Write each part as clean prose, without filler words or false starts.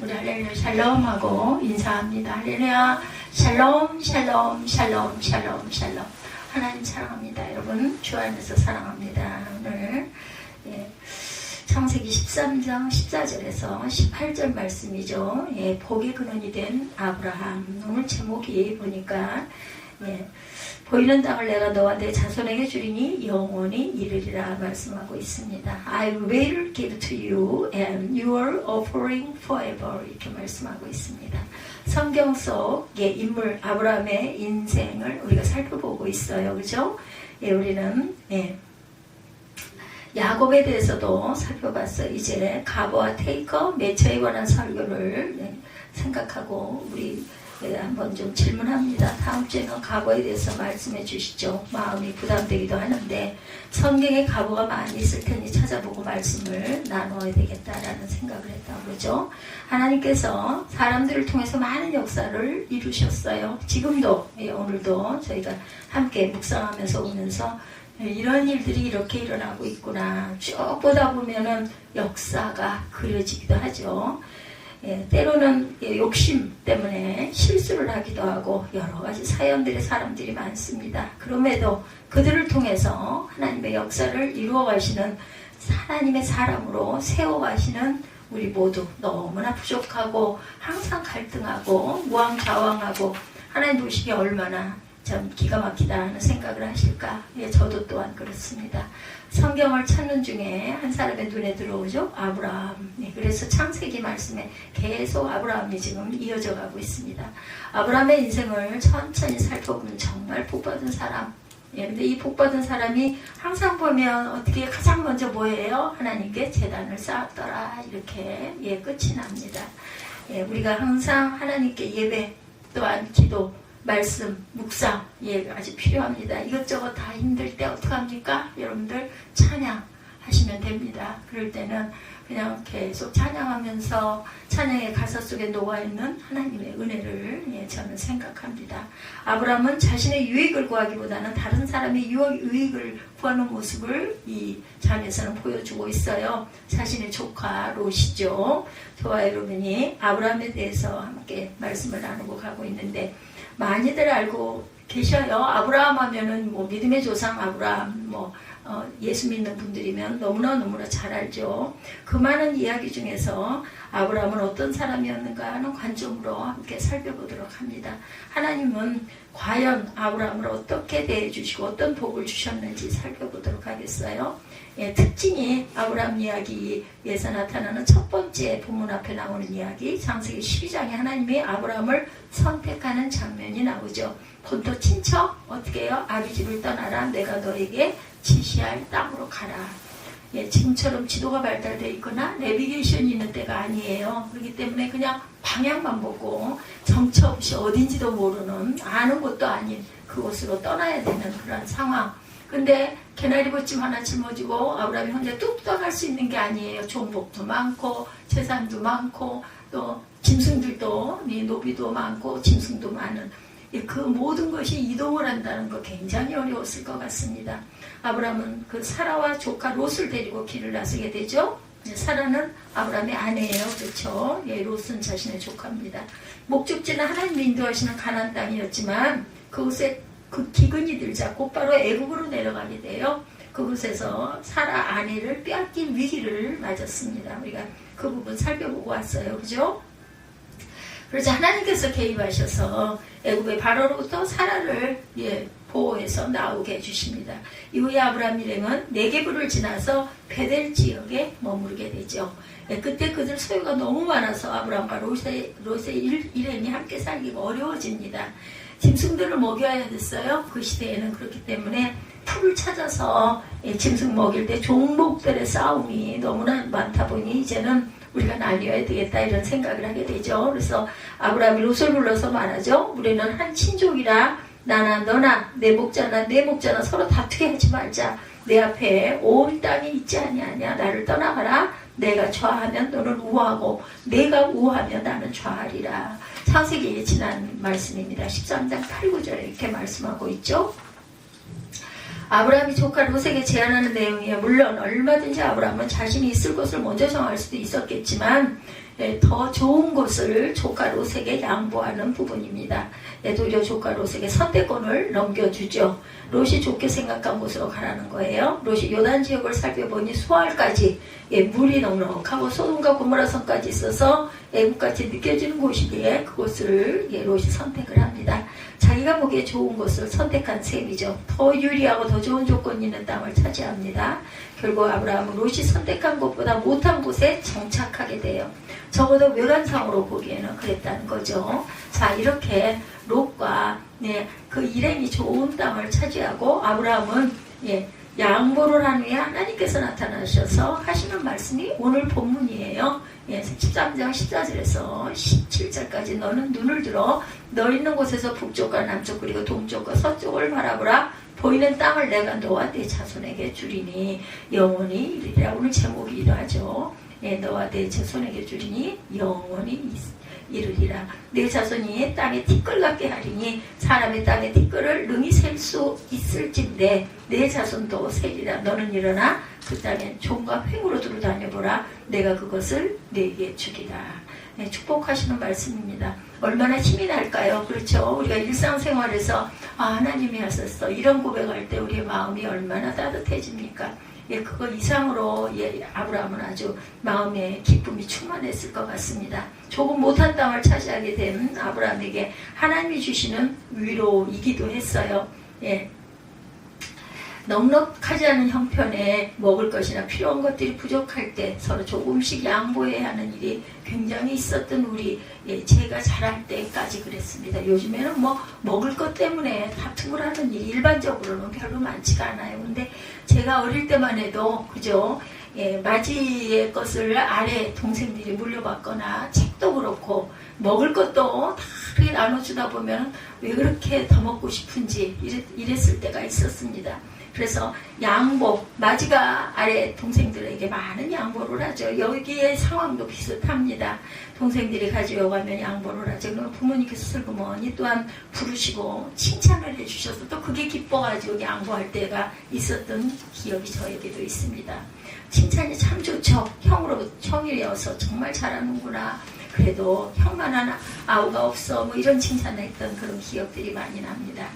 우리 할렐루야 샬롬하고 인사합니다. 할렐루야 샬롬 샬롬 샬롬 샬롬 샬롬. 하나님 사랑합니다. 여러분 주 안에서 사랑합니다. 오늘 창세기 13장 14절에서 18절 말씀이죠. 복의 근원이 된 아브라함. 오늘 제목이 보니까 보이는 땅을 내가 너와 내 자손에게 주리니 영원히 이르리라 말씀하고 있습니다. I will give to you and your offering forever 이렇게 말씀하고 있습니다. 성경 속의 인물 아브라함의 인생을 우리가 살펴보고 있어요. 그죠? 우리는 야곱에 대해서도 살펴봤어요. 이제 가버와 테이커 매처에 관한 설교를 생각하고 우리 한번 좀 질문합니다. 다음 주에는 가버에 대해서 말씀해 주시죠. 마음이 부담되기도 하는데 성경에 가버가 많이 있을 테니 찾아보고 말씀을 나누어야 되겠다라는 생각을 했다고 그러죠. 하나님께서 사람들을 통해서 많은 역사를 이루셨어요. 지금도 오늘도 저희가 함께 묵상하면서 오면서 이런 일들이 이렇게 일어나고 있구나 쭉 보다 보면은 역사가 그려지기도 하죠. 때로는 욕심 때문에 실수를 하기도 하고 여러 가지 사연들의 사람들이 많습니다. 그럼에도 그들을 통해서 하나님의 역사를 이루어 가시는 하나님의 사람으로 세워 가시는 우리 모두 너무나 부족하고 항상 갈등하고 무왕좌왕하고 하나님 보시기에 얼마나 참 기가 막히다 하는 생각을 하실까? 저도 또한 그렇습니다. 성경을 찾는 중에 한 사람의 눈에 들어오죠. 아브라함. 그래서 창세기 말씀에 계속 아브라함이 지금 이어져 가고 있습니다. 아브라함의 인생을 천천히 살펴보면 정말 복받은 사람. 근데 이 복받은 사람이 항상 보면 어떻게 가장 먼저 뭐예요? 하나님께 제단을 쌓았더라. 이렇게 끝이 납니다. 우리가 항상 하나님께 예배 또한 기도 말씀, 묵상, 아주 필요합니다. 이것저것 다 힘들 때 어떡합니까? 여러분들 찬양하시면 됩니다. 그럴 때는 그냥 계속 찬양하면서 찬양의 가사 속에 녹아있는 하나님의 은혜를 저는 생각합니다. 아브라함은 자신의 유익을 구하기보다는 다른 사람의 유익을 구하는 모습을 이 장에서는 보여주고 있어요. 자신의 조카 롯이죠. 저와 여러분이 아브라함에 대해서 함께 말씀을 나누고 가고 있는데 많이들 알고 계셔요. 아브라함 하면은 믿음의 조상 아브라함, 예수 믿는 분들이면 너무나 잘 알죠. 그 많은 이야기 중에서 아브라함은 어떤 사람이었는가 하는 관점으로 함께 살펴보도록 합니다. 하나님은 과연 아브라함을 어떻게 대해주시고 어떤 복을 주셨는지 살펴보도록 하겠어요. 특징이 아브라함 이야기에서 나타나는 첫 번째 본문 앞에 나오는 이야기, 창세기 12장에 하나님이 아브라함을 선택하는 장면이 나오죠. 본토 친척 어떻게 해요? 아비 집을 떠나라. 내가 너에게 지시할 땅으로 가라. 지금처럼 지도가 발달되어 있거나 내비게이션이 있는 때가 아니에요. 그렇기 때문에 그냥 방향만 보고 정처 없이 어딘지도 모르는 아는 곳도 아닌 그곳으로 떠나야 되는 그런 상황. 근데 개나리봇짐 하나 짊어지고 아브라함이 혼자 뚝 떠날 수 있는 게 아니에요. 종복도 많고 재산도 많고 또 짐승들도 노비도 많고 짐승도 많은 그 모든 것이 이동을 한다는 거 굉장히 어려웠을 것 같습니다. 아브라함은 그 사라와 조카 롯을 데리고 길을 나서게 되죠. 사라는 아브라함의 아내예요. 그렇죠? 롯은 자신의 조카입니다. 목적지는 하나님 인도하시는 가나안 땅이었지만 그곳에 그 기근이 들자 곧바로 애국으로 내려가게 돼요. 그곳에서 사라 아내를 빼앗길 위기를 맞았습니다. 우리가 그 부분 살펴보고 왔어요. 그죠? 그래서 하나님께서 개입하셔서 애굽의 바로로부터 사라를 보호해서 나오게 해주십니다. 이후에 아브라함 일행은 네게브를 지나서 베델 지역에 머무르게 되죠. 그때 그들 소유가 너무 많아서 아브라함과 롯의 일행이 함께 살기가 어려워집니다. 짐승들을 먹여야 됐어요. 그 시대에는. 그렇기 때문에 풀을 찾아서 짐승 먹일 때 종목들의 싸움이 너무나 많다 보니 이제는 우리가 나뉘어야 되겠다 이런 생각을 하게 되죠. 그래서 아브라함이 롯을 불러서 말하죠. 우리는 한 친족이라 나나 너나 내 목자나 서로 다투게 하지 말자. 내 앞에 온 땅이 있지 아니하냐. 나를 떠나가라. 내가 좌하면 너는 우하고 내가 우하면 나는 좌하리라. 창세기에 지난 말씀입니다. 13장 8, 9절에 이렇게 말씀하고 있죠. 아브라함이 조카 롯에게 제안하는 내용이에요. 물론 얼마든지 아브라함은 자신이 있을 곳을 먼저 정할 수도 있었겠지만 더 좋은 곳을 조카 롯에게 양보하는 부분입니다. 도리어 조카 롯에게 선택권을 넘겨주죠. 롯이 좋게 생각한 곳으로 가라는 거예요. 롯이 요단 지역을 살펴보니 수알까지 물이 넉넉하고 소돔과 고모라 성까지 있어서 애국같이 느껴지는 곳이기에 그곳을 롯이 선택을 합니다. 자기가 보기에 좋은 곳을 선택한 셈이죠. 더 유리하고 더 좋은 조건이 있는 땅을 차지합니다. 결국 아브라함은 롯이 선택한 곳보다 못한 곳에 정착하게 돼요. 적어도 외관상으로 보기에는 그랬다는 거죠. 자, 이렇게 롯과 그 일행이 좋은 땅을 차지하고 아브라함은 양보를 한 후에 하나님께서 나타나셔서 하시는 말씀이 오늘 본문이에요. 13장 14절에서 17절까지 너는 눈을 들어 너 있는 곳에서 북쪽과 남쪽 그리고 동쪽과 서쪽을 바라보라. 보이는 땅을 내가 너와 내 자손에게 주리니 영원히 이르리라. 오늘 제목이기도 하죠. 너와 내 자손에게 주리니 영원히 이르리라. 내 자손이 땅에 티끌 같게 하리니 사람의 땅에 티끌을 능히 셀 수 있을진데 내 자손도 세리라. 너는 일어나 그 땅에 종과 횡으로 두루 다녀보라. 내가 그것을 내게 주리라. 축복하시는 말씀입니다. 얼마나 힘이 날까요? 그렇죠? 우리가 일상생활에서 하나님이 하셨어 이런 고백할 때 우리의 마음이 얼마나 따뜻해집니까? 그거 이상으로 아브라함은 아주 마음에 기쁨이 충만했을 것 같습니다. 조금 못한 땅을 차지하게 된 아브라함에게 하나님이 주시는 위로이기도 했어요. 넉넉하지 않은 형편에 먹을 것이나 필요한 것들이 부족할 때 서로 조금씩 양보해야 하는 일이 굉장히 있었던 우리 제가 자랄 때까지 그랬습니다. 요즘에는 먹을 것 때문에 다툼을 하는 일이 일반적으로는 별로 많지가 않아요. 근데 제가 어릴 때만 해도 그죠? 맞이의 것을 아래 동생들이 물려받거나 책도 그렇고 먹을 것도 다 그렇게 나눠주다 보면 왜 그렇게 더 먹고 싶은지 이랬을 때가 있었습니다. 그래서 양보, 마지가 아래 동생들에게 많은 양보를 하죠. 여기에 상황도 비슷합니다. 동생들이 가지고 가면 양보를 하죠. 그럼 부모님께서 슬그머니 또한 부르시고 칭찬을 해주셔서 또 그게 기뻐가지고 양보할 때가 있었던 기억이 저에게도 있습니다. 칭찬이 참 좋죠. 형이어서 정말 잘하는구나. 그래도 형만한 아우가 없어. 이런 칭찬을 했던 그런 기억들이 많이 납니다.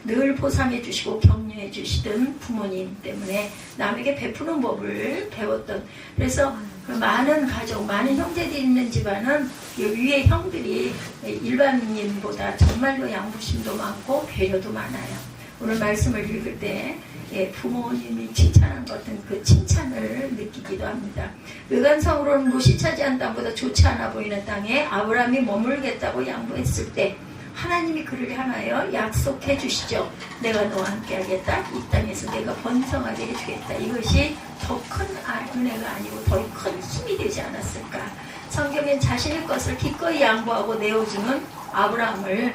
늘 보상해 주시고 격려해 주시던 부모님 때문에 남에게 베푸는 법을 배웠던, 그래서 그 많은 가족, 많은 형제들이 있는 집안은 위에 형들이 일반인보다 정말로 양보심도 많고 배려도 많아요. 오늘 말씀을 읽을 때 부모님이 칭찬한 것 같은 그 칭찬을 느끼기도 합니다. 외관상으로는 롯이 차지한 땅보다 좋지 않아 보이는 땅에 아브라함이 머물겠다고 양보했을 때 하나님이 그를 향하여 약속해 주시죠. 내가 너와 함께 하겠다. 이 땅에서 내가 번성하게 해주겠다. 이것이 더 큰 은혜가 아니고 더 큰 힘이 되지 않았을까. 성경엔 자신의 것을 기꺼이 양보하고 내어주는 아브라함을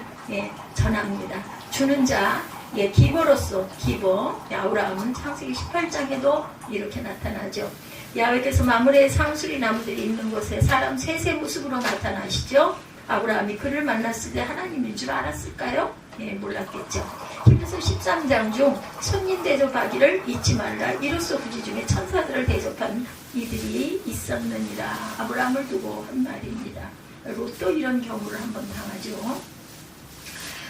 전합니다. 주는 자, 기버로서 기버. 아브라함은 창세기 18장에도 이렇게 나타나죠. 야훼께서 마므레의 상수리 나무들이 있는 곳에 사람 셋의 모습으로 나타나시죠. 아브라함이 그를 만났을 때 하나님인 줄 알았을까요? 몰랐겠죠. 히브리서 13장 중 손님 대접하기를 잊지 말라. 이로써 부지 중에 천사들을 대접한 이들이 있었느니라. 아브라함을 두고 한 말입니다. 롯도 이런 경우를 한번 당하죠.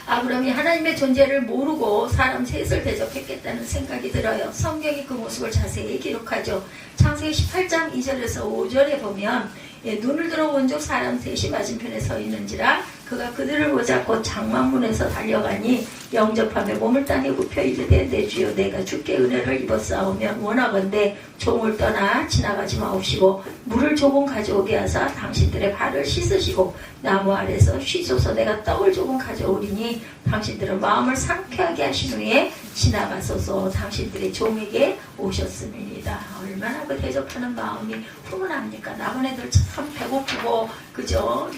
아브라함이 하나님의 존재를 모르고 사람 셋을 대접했겠다는 생각이 들어요. 성경이 그 모습을 자세히 기록하죠. 창세기 18장 2절에서 5절에 보면 눈을 들어 본즉 사람 셋이 맞은편에 서 있는지라 그가 그들을 보자 곧 장막문에서 달려가니 영접하며 몸을 땅에 굽혀 이르되 내 주여 내가 주께 은혜를 입었사오면 원하건대 종을 떠나 지나가지 마옵시고 물을 조금 가져오게 하사 당신들의 발을 씻으시고 나무 아래서 쉬소서. 내가 떡을 조금 가져오리니 당신들은 마음을 상쾌하게 하신 후에 지나가소서. 당신들의 종에게 오셨음이니이다. 얼마나 그 대접하는 마음이 훈훈합니까? 남은 애들 참 배고프고 그죠?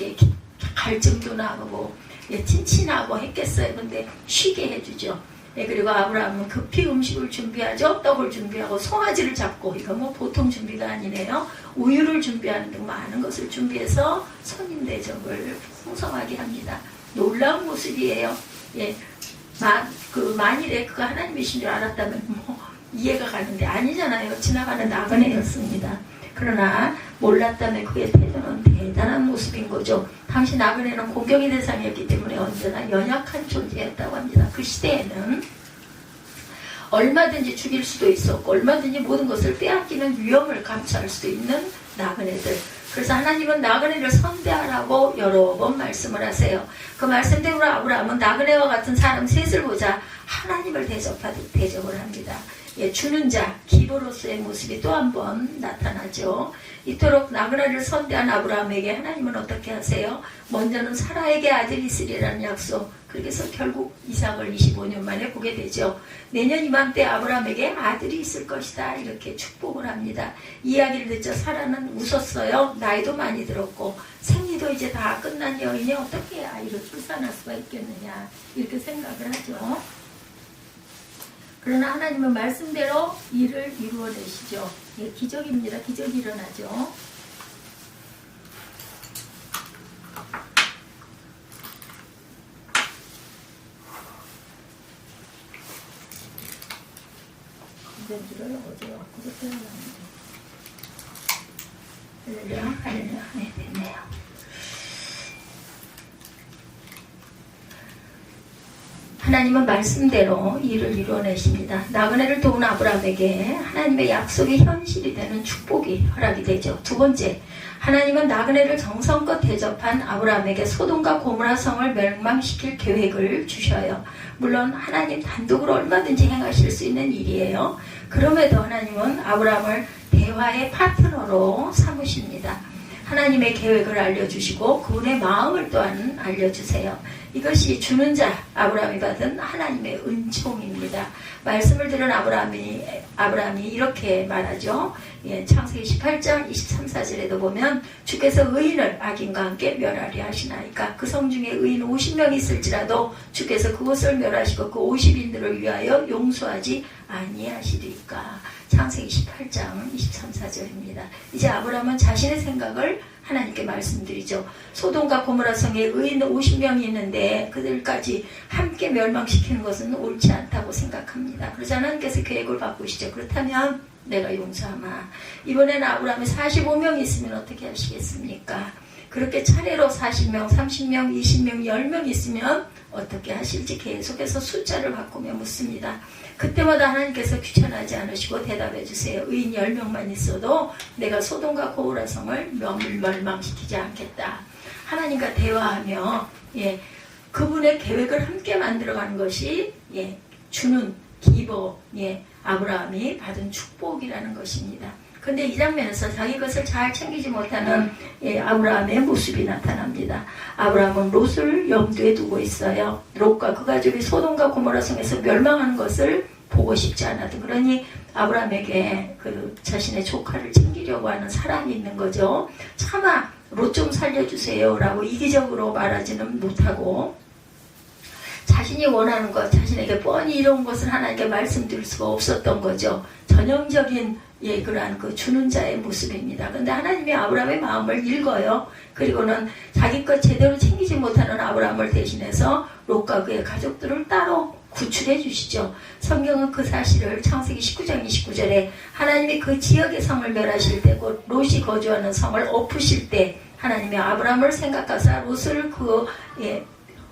갈증도 나고 친친하고 했겠어요. 근데 쉬게 해주죠. 그리고 아브라함은 급히 음식을 준비하죠. 떡을 준비하고 송아지를 잡고, 이거 보통 준비가 아니네요. 우유를 준비하는 등 많은 것을 준비해서 손님 대접을 풍성하게 합니다. 놀라운 모습이에요. 만일에 그가 하나님이신 줄 알았다면 이해가 가는데 아니잖아요. 지나가는 나그네였습니다. 그러나 몰랐다면 그의 태도는 대단한 모습인 거죠. 당시 나그네는 공격의 대상이었기 때문에 언제나 연약한 존재였다고 합니다. 그 시대에는 얼마든지 죽일 수도 있었고 얼마든지 모든 것을 빼앗기는 위험을 감수할 수도 있는 나그네들. 그래서 하나님은 나그네를 선대하라고 여러 번 말씀을 하세요. 그 말씀대로 아브라함은 나그네와 같은 사람 셋을 보자 하나님을 대접을 합니다. 예, 주는 자, 기도로서의 모습이 또 한 번 나타나죠. 이토록 나그네를 선대한 아브라함에게 하나님은 어떻게 하세요? 먼저는 사라에게 아들이 있으리라는 약속. 그렇게 해서 결국 이삭을 25년 만에 보게 되죠. 내년 이맘때 아브라함에게 아들이 있을 것이다. 이렇게 축복을 합니다. 이야기를 듣자 사라는 웃었어요. 나이도 많이 들었고 생리도 이제 다 끝난 여인이 어떻게 아이를 출산할 수가 있겠느냐. 이렇게 생각을 하죠. 그러나 하나님은 말씀대로 일을 이루어내시죠. 예, 기적입니다. 기적이 일어나죠. 건전지를 어제 엊그제 빼어놨는데 할렐루야. 네, 됐네요. 하나님은 말씀대로 일을 이루어내십니다. 나그네를 도운 아브라함에게 하나님의 약속이 현실이 되는 축복이 허락이 되죠. 두 번째, 하나님은 나그네를 정성껏 대접한 아브라함에게 소돔과 고모라 성을 멸망시킬 계획을 주셔요. 물론 하나님 단독으로 얼마든지 행하실 수 있는 일이에요. 그럼에도 하나님은 아브라함을 대화의 파트너로 삼으십니다. 하나님의 계획을 알려주시고 그분의 마음을 또한 알려주세요. 이것이 주는 자 아브라함이 받은 하나님의 은총입니다. 말씀을 들은 아브라함이 이렇게 말하죠. 예, 창세기 18장 23, 4절에도 보면 주께서 의인을 악인과 함께 멸하리 하시나이까 그 성 중에 의인 50명이 있을지라도 주께서 그곳을 멸하시고 그 50인들을 위하여 용서하지 아니하시리까. 창세기 18장 23, 4절입니다. 이제 아브라함은 자신의 생각을 하나님께 말씀드리죠. 소돔과 고모라 성에 의인 50명이 있는데 그들까지 함께 멸망시키는 것은 옳지 않다고 생각합니다. 그래서 하나님께서 계획을 바꾸시죠. 그렇다면 내가 용서하마. 이번에는 아브라함이 45명이 있으면 어떻게 하시겠습니까? 그렇게 차례로 40명, 30명, 20명, 10명 있으면 어떻게 하실지 계속해서 숫자를 바꾸며 묻습니다. 그때마다 하나님께서 귀찮아하지 않으시고 대답해 주세요. 의인 10명만 있어도 내가 소돔과 고모라 성을 멸망시키지 않겠다. 하나님과 대화하며 그분의 계획을 함께 만들어가는 것이 주는 기보, 아브라함이 받은 축복이라는 것입니다. 근데 이 장면에서 자기 것을 잘 챙기지 못하는 아브라함의 모습이 나타납니다. 아브라함은 롯을 염두에 두고 있어요. 롯과 그 가족이 소돔과 고모라 성에서 멸망하는 것을 보고 싶지 않아도 그러니 아브라함에게 그 자신의 조카를 챙기려고 하는 사랑이 있는 거죠. 차마 롯 좀 살려주세요 라고 이기적으로 말하지는 못하고 자신이 원하는 것, 자신에게 뻔히 이런 것을 하나님께 말씀드릴 수가 없었던 거죠. 전형적인 그러한 그 주는 자의 모습입니다. 그런데 하나님이 아브라함의 마음을 읽어요. 그리고는 자기 것 제대로 챙기지 못하는 아브라함을 대신해서 롯과 그의 가족들을 따로 구출해 주시죠. 성경은 그 사실을 창세기 19장 29절에 하나님이 그 지역의 성을 멸하실 때, 곧 롯이 거주하는 성을 엎으실 때 하나님이 아브라함을 생각하사 롯을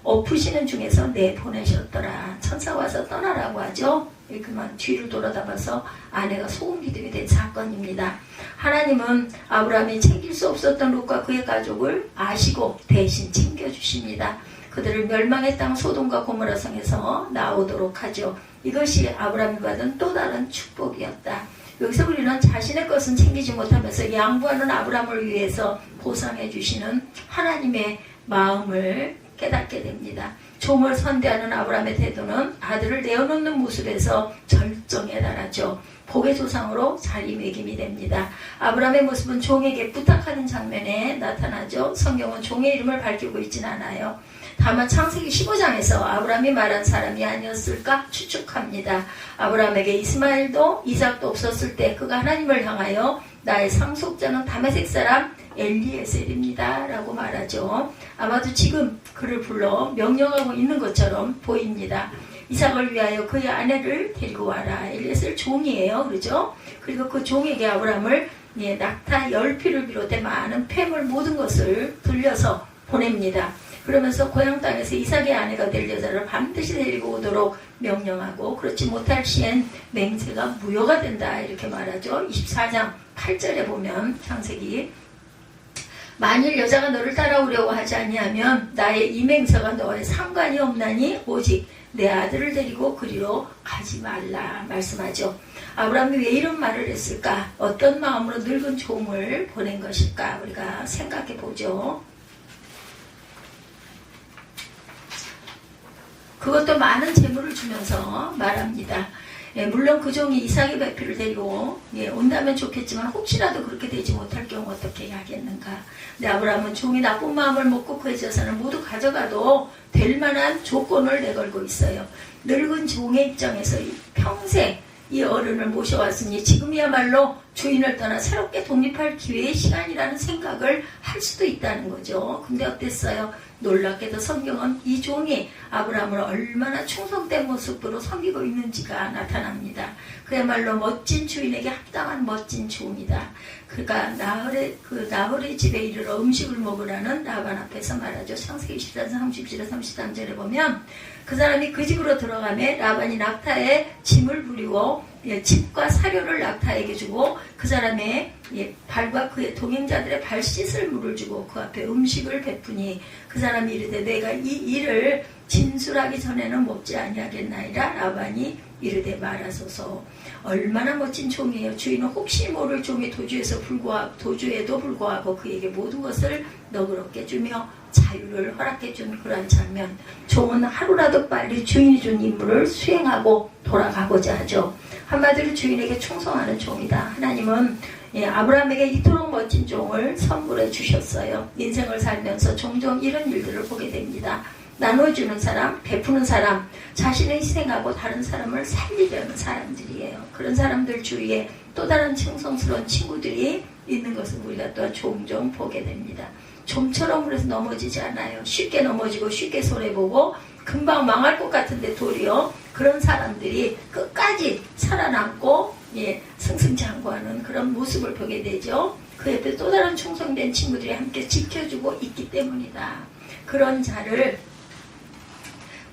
엎으시는 중에서 내보내셨더라. 천사가 와서 떠나라고 하죠. 그만 뒤를 돌아다봐서 아내가 소금 기둥이 된 사건입니다. 하나님은 아브라함이 챙길 수 없었던 롯과 그의 가족을 아시고 대신 챙겨주십니다. 그들을 멸망의 땅 소돔과 고모라 성에서 나오도록 하죠. 이것이 아브라함이 받은 또 다른 축복이었다. 여기서 우리는 자신의 것은 챙기지 못하면서 양보하는 아브라함을 위해서 보상해 주시는 하나님의 마음을 깨닫게 됩니다. 종을 선대하는 아브라함의 태도는 아들을 내어놓는 모습에서 절정에 달하죠. 복의 조상으로 자리매김이 됩니다. 아브라함의 모습은 종에게 부탁하는 장면에 나타나죠. 성경은 종의 이름을 밝히고 있지는 않아요. 다만 창세기 15장에서 아브라함이 말한 사람이 아니었을까 추측합니다. 아브라함에게 이스마엘도 이삭도 없었을 때 그가 하나님을 향하여 나의 상속자는 다메섹 사람 엘리에셀입니다 라고 말하죠. 아마도 지금 그를 불러 명령하고 있는 것처럼 보입니다. 이삭을 위하여 그의 아내를 데리고 와라. 엘리에셀 종이에요. 그렇죠? 그리고 그 종에게 아브라함을 낙타 10피를 비롯해 많은 폐물 모든 것을 돌려서 보냅니다. 그러면서 고향 땅에서 이삭의 아내가 될 여자를 반드시 데리고 오도록 명령하고 그렇지 못할 시엔 맹세가 무효가 된다 이렇게 말하죠. 24장 8절에 보면 창세기 만일 여자가 너를 따라오려고 하지 아니하면 나의 이 맹세가 너에 상관이 없나니 오직 내 아들을 데리고 그리로 가지 말라 말씀하죠. 아브라함이 왜 이런 말을 했을까? 어떤 마음으로 늙은 종을 보낸 것일까? 우리가 생각해 보죠. 그것도 많은 재물을 주면서 말합니다. 물론 그 종이 이삭의 배필을 데리고 온다면 좋겠지만 혹시라도 그렇게 되지 못할 경우 어떻게 하겠는가. 근데 아브라함은 종이 나쁜 마음을 먹고 그의 재산을 모두 가져가도 될 만한 조건을 내걸고 있어요. 늙은 종의 입장에서 평생 이 어른을 모셔왔으니 지금이야말로 주인을 떠나 새롭게 독립할 기회의 시간이라는 생각을 할 수도 있다는 거죠. 근데 어땠어요? 놀랍게도 성경은 이 종이 아브라함을 얼마나 충성된 모습으로 섬기고 있는지가 나타납니다. 그야말로 멋진 주인에게 합당한 멋진 종이다. 그가 나홀의 집에 이르러 음식을 먹으라는 라반 앞에서 말하죠. 창세기 14장 37절 33절에 보면 그 사람이 그 집으로 들어가매 라반이 낙타에 짐을 부리고 집과 사료를 낙타에게 주고 그 사람의 발과 그의 동행자들의 발 씻을 물을 주고 그 앞에 음식을 베푸니 그 사람이 이르되 내가 이 일을 진술하기 전에는 먹지 아니하겠나이다. 라반이 이르되 말하소서. 얼마나 멋진 종이에요. 주인은 혹시 모를 종의 도주에도 불구하고 그에게 모든 것을 너그럽게 주며 자유를 허락해 준 그러한 장면. 종은 하루라도 빨리 주인이 준 임무를 수행하고 돌아가고자 하죠. 한마디로 주인에게 충성하는 종이다. 하나님은 아브라함에게 이토록 멋진 종을 선물해 주셨어요. 인생을 살면서 종종 이런 일들을 보게 됩니다. 나눠주는 사람, 베푸는 사람, 자신을 희생하고 다른 사람을 살리려는 사람들이에요. 그런 사람들 주위에 또 다른 충성스러운 친구들이 있는 것을 우리가 또 종종 보게 됩니다. 좀처럼 그래서 넘어지지 않아요. 쉽게 넘어지고 쉽게 손해보고 금방 망할 것 같은데 도리어 그런 사람들이 끝까지 살아남고 승승장구하는 그런 모습을 보게 되죠. 그 옆에 또 다른 충성된 친구들이 함께 지켜주고 있기 때문이다. 그런 자를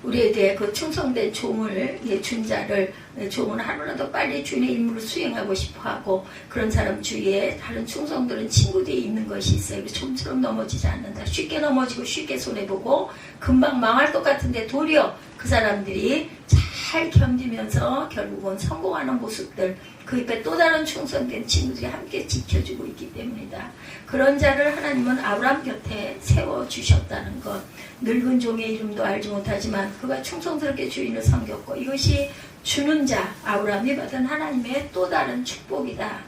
우리에게 그 충성된 종을 준 자를 종은 하루라도 빨리 주인의 임무를 수행하고 싶어하고 그런 사람 주위에 다른 충성들은 친구들이 있는 것이 있어요. 좀처럼 넘어지지 않는다. 쉽게 넘어지고 쉽게 손해보고 금방 망할 것 같은데 도리어 그 사람들이 잘 견디면서 결국은 성공하는 모습들 그 옆에 또 다른 충성된 친구들이 함께 지켜주고 있기 때문이다. 그런 자를 하나님은 아브라함 곁에 세워주셨다는 것. 늙은 종의 이름도 알지 못하지만 그가 충성스럽게 주인을 섬겼고 이것이 주는 자 아브라함이 받은 하나님의 또 다른 축복이다.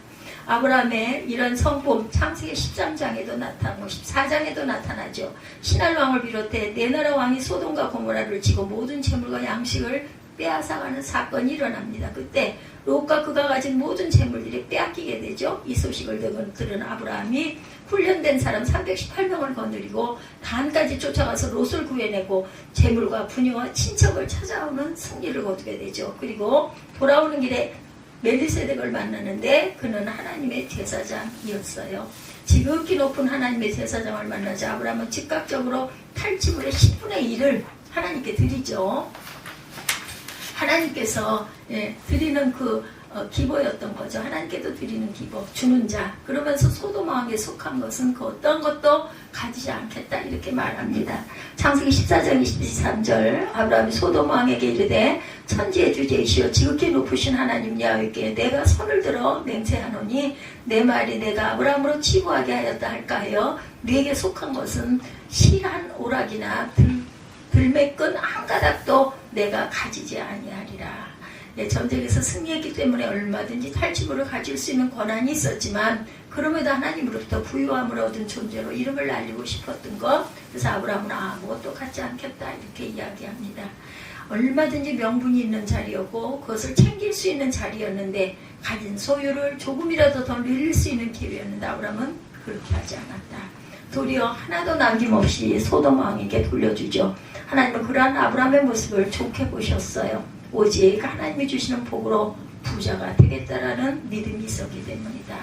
아브라함의 이런 성품 창세기 13장에도 나타나고 14장에도 나타나죠. 신할 왕을 비롯해 네 나라 왕이 소돔과 고모라를 지고 모든 재물과 양식을 빼앗아가는 사건이 일어납니다. 그때 롯과 그가 가진 모든 재물들이 빼앗기게 되죠. 이 소식을 들은 아브라함이 훈련된 사람 318명을 거느리고 단까지 쫓아가서 롯을 구해내고 재물과 부녀와 친척을 찾아오는 승리를 거두게 되죠. 그리고 돌아오는 길에 멜리세덱을 만나는데 그는 하나님의 제사장이었어요. 지극히 높은 하나님의 제사장을 만나자 아브라함은 즉각적으로 탈취물의 10분의 1을 하나님께 드리죠. 하나님께서 드리는 그 기보였던 거죠. 하나님께도 드리는 기보, 주는 자. 그러면서 소돔 왕에 속한 것은 그 어떤 것도 가지지 않겠다 이렇게 말합니다. 창세기 14장 23절 아브라함이 소돔 왕에게 이르되 천지의 주제이시오 지극히 높으신 하나님 야훼께 내가 손을 들어 맹세하노니 내 말이 내가 아브라함으로 치부하게 하였다 할까 하여 네게 속한 것은 실한 오락이나 들매끈 한 가닥도 내가 가지지 아니하리라. 전쟁에서 승리했기 때문에 얼마든지 탈취물을 가질 수 있는 권한이 있었지만 그럼에도 하나님으로부터 부유함을 얻은 존재로 이름을 날리고 싶었던 것. 그래서 아브라함은 아무것도 갖지 않겠다 이렇게 이야기합니다. 얼마든지 명분이 있는 자리였고 그것을 챙길 수 있는 자리였는데 가진 소유를 조금이라도 더 늘릴 수 있는 기회였는데 아브라함은 그렇게 하지 않았다. 도리어 하나도 남김없이 소돔 왕에게 돌려주죠. 하나님은 그러한 아브라함의 모습을 좋게 보셨어요. 오직 하나님이 주시는 복으로 부자가 되겠다라는 믿음이 있었기 때문이다.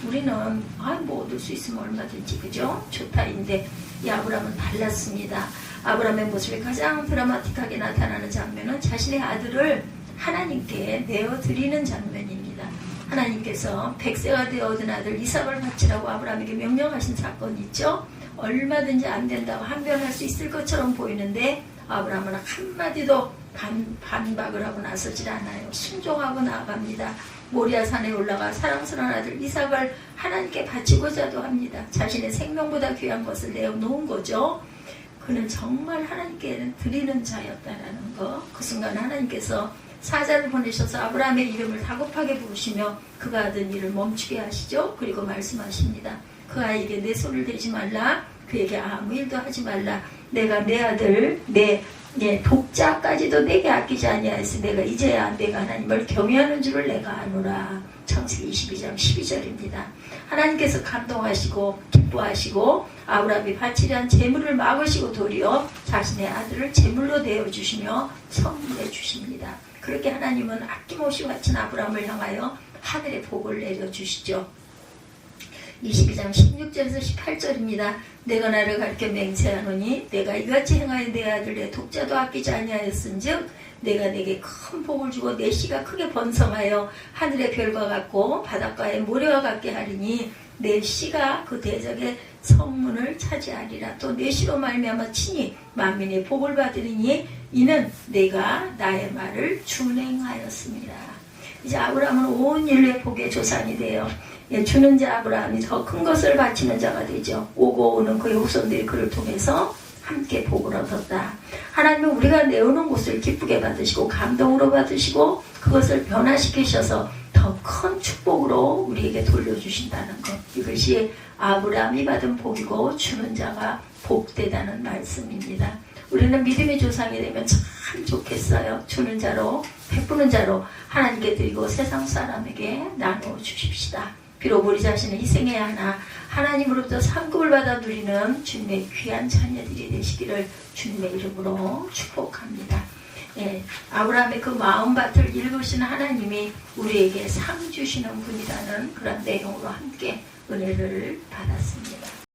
우리는 뭐 얻을 수 있으면 얼마든지 그죠? 좋다인데 이 아브라함은 달랐습니다. 아브라함의 모습이 가장 드라마틱하게 나타나는 장면은 자신의 아들을 하나님께 내어드리는 장면입니다. 하나님께서 100세가 되어 얻은 아들 이삭을 바치라고 아브라함에게 명령하신 사건이 있죠. 얼마든지 안 된다고 항변할 수 있을 것처럼 보이는데 아브라함은 한마디도 반박을 하고 나서질 않아요. 순종하고 나아갑니다. 모리아산에 올라가 사랑스러운 아들 이삭을 하나님께 바치고자도 합니다. 자신의 생명보다 귀한 것을 내어놓은 거죠. 그는 정말 하나님께 드리는 자였다는 거. 그 순간 하나님께서 사자를 보내셔서 아브라함의 이름을 다급하게 부르시며 그가 하던 일을 멈추게 하시죠. 그리고 말씀하십니다. 그 아이에게 내 손을 대지 말라. 그에게 아무 일도 하지 말라. 내가 내 아들 내 독자까지도 내게 아끼지 아니하였으니 내가 이제야 내가 하나님을 경외하는 줄을 내가 아노라. 창세기 22장 12절입니다. 하나님께서 감동하시고 기뻐하시고 아브라함이 바치려 한 재물을 막으시고 도리어 자신의 아들을 재물로 내어주시며 선물해 주십니다. 그렇게 하나님은 아낌없이 바친 아브라함을 향하여 하늘의 복을 내려주시죠. 22장 16절에서 18절입니다. 내가 나를 가르쳐 맹세하노니 내가 이같이 행하여 내 아들 내 독자도 아끼지 아니하였은즉 내가 내게 큰 복을 주고 내 씨가 크게 번성하여 하늘의 별과 같고 바닷가의 모래와 같게 하리니 내 씨가 그 대적의 성문을 차지하리라. 또 내 씨로 말미암아 친히 만민의 복을 받으리니 이는 내가 나의 말을 준행하였습니다. 이제 아브라함은 온 인류의 복의 조상이 되어 주는 자 아브라함이 더 큰 것을 바치는 자가 되죠. 오고 오는 그의 후손들이 그를 통해서 함께 복을 얻었다. 하나님은 우리가 내어놓은 것을 기쁘게 받으시고 감동으로 받으시고 그것을 변화시키셔서 더 큰 축복으로 우리에게 돌려주신다는 것. 이것이 아브라함이 받은 복이고 주는 자가 복되다는 말씀입니다. 우리는 믿음의 조상이 되면 참 좋겠어요. 주는 자로 베푸는 자로 하나님께 드리고 세상 사람에게 나누어 주십시다. 비록 우리 자신은 희생해야 하나 하나님으로부터 상급을 받아 누리는 주님의 귀한 자녀들이 되시기를 주님의 이름으로 축복합니다. 아브라함의 그 마음밭을 읽으시는 하나님이 우리에게 상 주시는 분이라는 그런 내용으로 함께 은혜를 받았습니다.